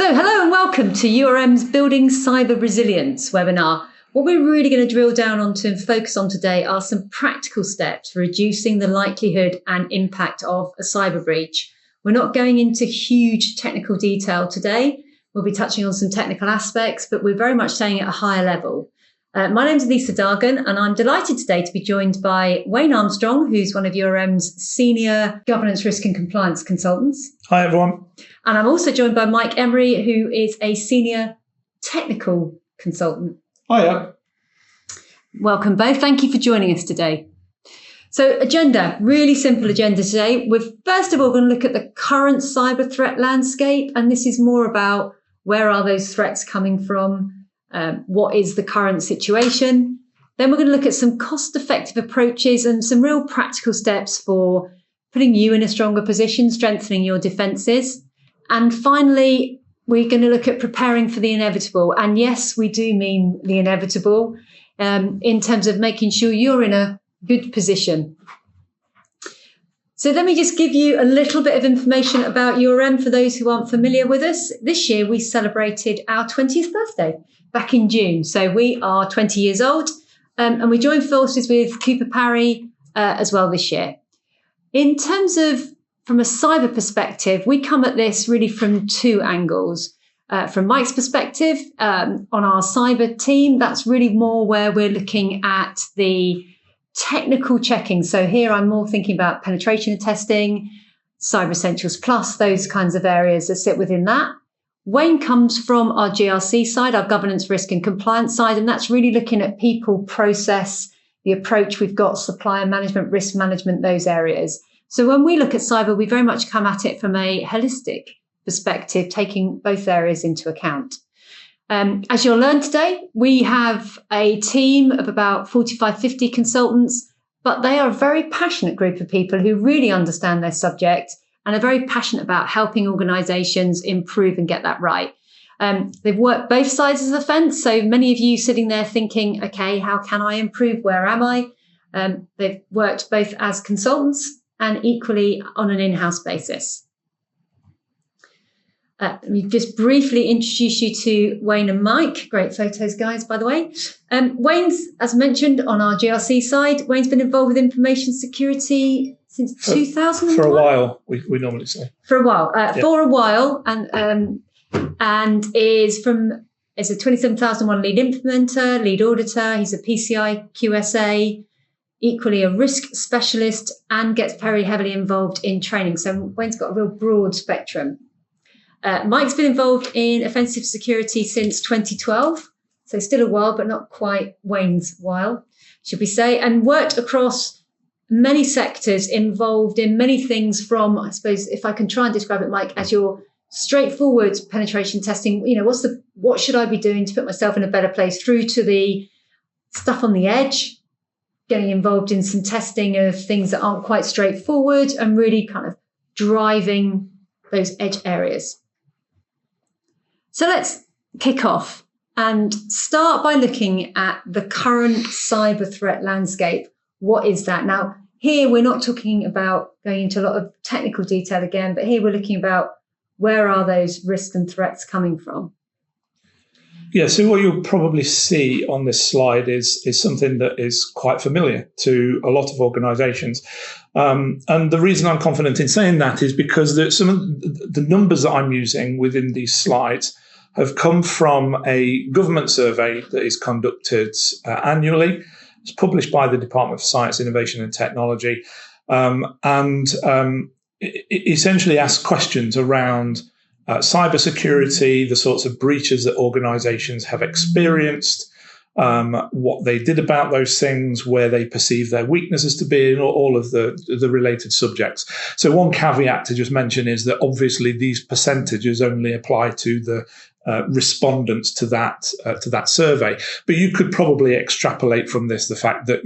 So hello and welcome to URM's Building Cyber Resilience webinar. What we're really going to drill down onto and focus on today are some practical steps for reducing the likelihood and impact of a cyber breach. We're not going into huge technical detail today. We'll be touching on some technical aspects, but we're very much staying at a higher level. My name's Lisa Dargan, and I'm delighted today to be joined by Wayne Armstrong, who's one of URM's senior governance, risk and compliance consultants. Hi, everyone. And I'm also joined by Mike Emery, who is a senior technical consultant. Hiya. Welcome both. Thank you for joining us today. So agenda, really simple agenda today. We're first of all going to look at the current cyber threat landscape. And this is more about where are those threats coming from? What is the current situation? Then we're going to look at some cost-effective approaches and some real practical steps for putting you in a stronger position, strengthening your defences. And finally, we're going to look at preparing for the inevitable. And yes, we do mean the inevitable in terms of making sure you're in a good position. So let me just give you a little bit of information about URM for those who aren't familiar with us. This year, we celebrated our 20th birthday back in June. So we are 20 years old and we joined forces with Cooper Parry as well this year. In terms of from a cyber perspective, we come at this really from two angles. From Mike's perspective, on our cyber team, that's really more where we're looking at the technical checking. So here I'm more thinking about penetration testing, Cyber Essentials Plus, those kinds of areas that sit within that. Wayne comes from our GRC side, our governance, risk and compliance side, and that's really looking at people, process, the approach we've got, supplier management, risk management, those areas. So when we look at cyber, we very much come at it from a holistic perspective, taking both areas into account. As you'll learn today, we have a team of about 45, 50 consultants, but they are a very passionate group of people who really understand their subject and are very passionate about helping organisations improve and get that right. They've worked both sides of the fence. So many of you sitting there thinking, okay, how can I improve? Where am I? They've worked both as consultants and equally on an in-house basis. Let me just briefly introduce you to Wayne and Mike. Great photos, guys, by the way. Wayne's, as mentioned, on our GRC side. Wayne's been involved with information security since 2001? For a while, we normally say. For a while. For a while, and is a 27001 lead implementer, lead auditor. He's a PCI QSA, equally a risk specialist, and gets very heavily involved in training. So Wayne's got a real broad spectrum. Mike's been involved in offensive security since 2012, so still a while, but not quite Wayne's while, should we say, and worked across many sectors, involved in many things from, I suppose, if I can try and describe it, Mike, as your straightforward penetration testing, what should I be doing to put myself in a better place, through to the stuff on the edge, getting involved in some testing of things that aren't quite straightforward and really kind of driving those edge areas. So let's kick off and start by looking at the current cyber threat landscape. What is that? Now, here we're not talking about going into a lot of technical detail again, but here we're looking about where are those risks and threats coming from? Yeah, so what you'll probably see on this slide is something that is quite familiar to a lot of organisations. And the reason I'm confident in saying that is because some of the numbers that I'm using within these slides have come from a government survey that is conducted annually. It's published by the Department of Science, Innovation and Technology, and it essentially asks questions around cybersecurity, the sorts of breaches that organisations have experienced, what they did about those things, where they perceive their weaknesses to be, and all of the related subjects. So one caveat to just mention is that obviously these percentages only apply to the respondents to that survey, but you could probably extrapolate from this the fact that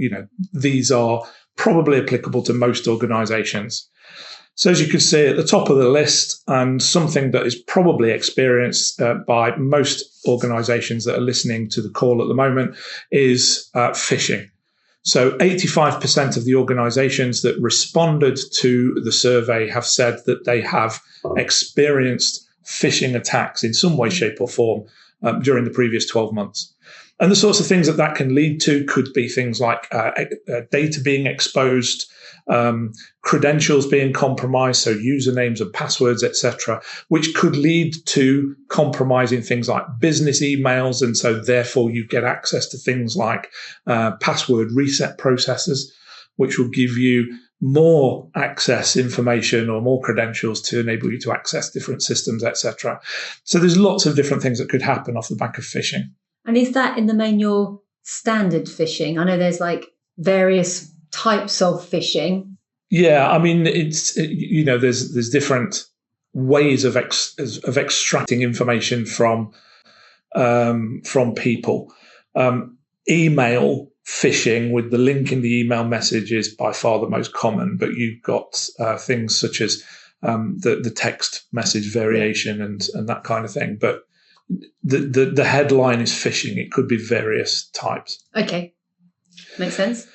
these are probably applicable to most organisations. So as you can see at the top of the list, and something that is probably experienced by most organisations that are listening to the call at the moment, is phishing. So 85% of the organisations that responded to the survey have said that they have experienced phishing attacks in some way, shape, or form during the previous 12 months. And the sorts of things that can lead to could be things like data being exposed, credentials being compromised, so usernames and passwords, etc., which could lead to compromising things like business emails. And so therefore you get access to things like password reset processes, which will give you more access information or more credentials to enable you to access different systems, etc. So there's lots of different things that could happen off the back of phishing. And is that in the main your standard phishing? I know there's like various types of phishing. Yeah, I mean, there's different ways of extracting information from people. Email phishing with the link in the email message is by far the most common, but you've got things such as the text message variation and that kind of thing. But the headline is phishing. It could be various types. Okay, makes sense.